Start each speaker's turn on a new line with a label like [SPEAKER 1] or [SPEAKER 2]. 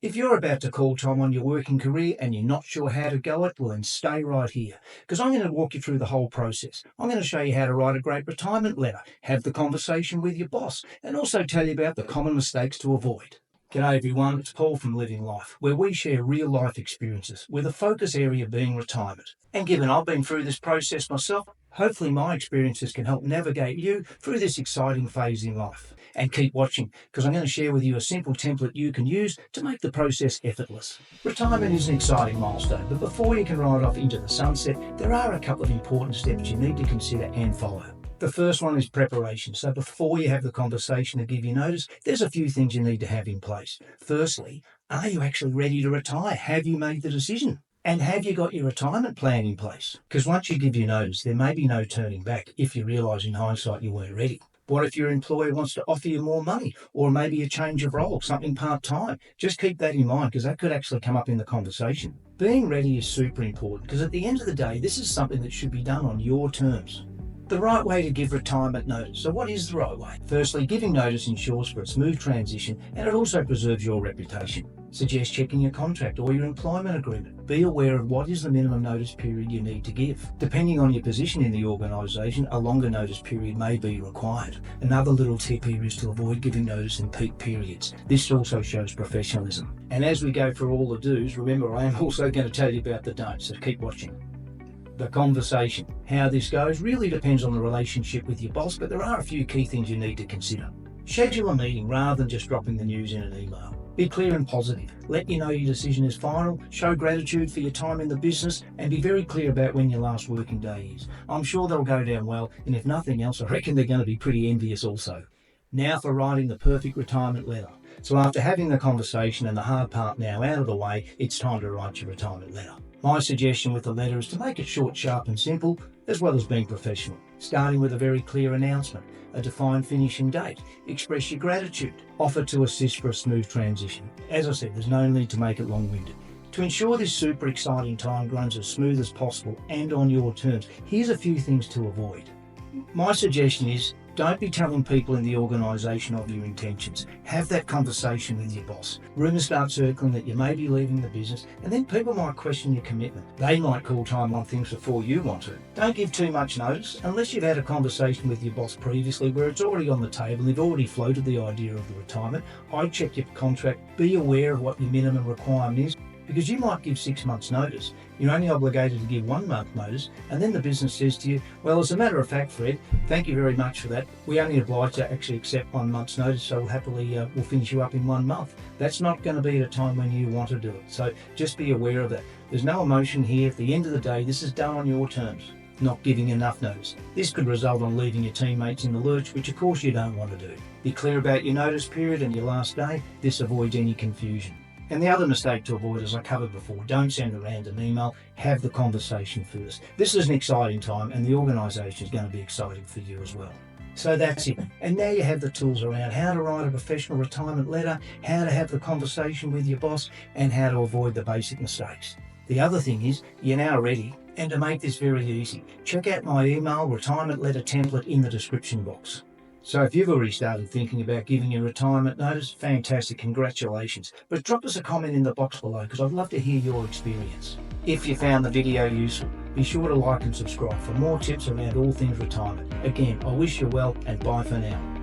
[SPEAKER 1] If you're about to call time on your working career and you're not sure how to go it, well then stay right here, because I'm going to walk you through the whole process. I'm going to show you how to write a great retirement letter, have the conversation with your boss, and also tell you about the common mistakes to avoid. G'day everyone, it's Paul from Living Life, where we share real life experiences with a focus area being retirement. And given I've been through this process myself, hopefully my experiences can help navigate you through this exciting phase in life. And keep watching, because I'm going to share with you a simple template you can use to make the process effortless. Retirement is an exciting milestone, but before you can ride off into the sunset, there are a couple of important steps you need to consider and follow. The first one is preparation. So before you have the conversation to give you notice, there's a few things you need to have in place. Firstly, are you actually ready to retire? Have you made the decision? And have you got your retirement plan in place? Because once you give your notice, there may be no turning back if you realise in hindsight you weren't ready. What if your employer wants to offer you more money or maybe a change of role, something part-time? Just keep that in mind because that could actually come up in the conversation. Being ready is super important because at the end of the day, this is something that should be done on your terms. The right way to give retirement notice. So what is the right way? Firstly, giving notice ensures for a smooth transition and it also preserves your reputation. Suggest checking your contract or your employment agreement. Be aware of what is the minimum notice period you need to give. Depending on your position in the organisation, a longer notice period may be required. Another little tip here is to avoid giving notice in peak periods. This also shows professionalism. And as we go through all the do's, remember I am also going to tell you about the don'ts, so keep watching. The conversation. How this goes really depends on the relationship with your boss, but there are a few key things you need to consider. Schedule a meeting rather than just dropping the news in an email. Be clear and positive. Let you know your decision is final, show gratitude for your time in the business, and be very clear about when your last working day is. I'm sure they'll go down well, and if nothing else, I reckon they're going to be pretty envious also. Now for writing the perfect retirement letter. So after having the conversation and the hard part now out of the way, it's time to write your retirement letter. My suggestion with the letter is to make it short, sharp and simple, as well as being professional. Starting with a very clear announcement, a defined finishing date, express your gratitude, offer to assist for a smooth transition. As I said, there's no need to make it long-winded. To ensure this super exciting time runs as smooth as possible and on your terms, here's a few things to avoid. My suggestion is, don't be telling people in the organisation of your intentions. Have that conversation with your boss. Rumours start circling that you may be leaving the business and then people might question your commitment. They might call time on things before you want to. Don't give too much notice unless you've had a conversation with your boss previously where it's already on the table and they've already floated the idea of the retirement. I'd check your contract, be aware of what your minimum requirement is, because you might give 6 months notice. You're only obligated to give 1 month notice, and then the business says to you, well, as a matter of fact, Fred, thank you very much for that. We only oblige to actually accept 1 month's notice, so we'll finish you up in 1 month. That's not going to be at a time when you want to do it. So just be aware of that. There's no emotion here. At the end of the day, this is done on your terms, not giving enough notice. This could result in leaving your teammates in the lurch, which of course you don't want to do. Be clear about your notice period and your last day. This avoids any confusion. And the other mistake to avoid, as I covered before, don't send a random email, have the conversation first. This is an exciting time and the organisation is going to be exciting for you as well. So that's it. And now you have the tools around how to write a professional retirement letter, how to have the conversation with your boss, and how to avoid the basic mistakes. The other thing is, you're now ready, and to make this very easy, check out my email retirement letter template in the description box. So if you've already started thinking about giving your retirement notice, fantastic, congratulations. But drop us a comment in the box below because I'd love to hear your experience. If you found the video useful, be sure to like and subscribe for more tips around all things retirement. Again, I wish you well and bye for now.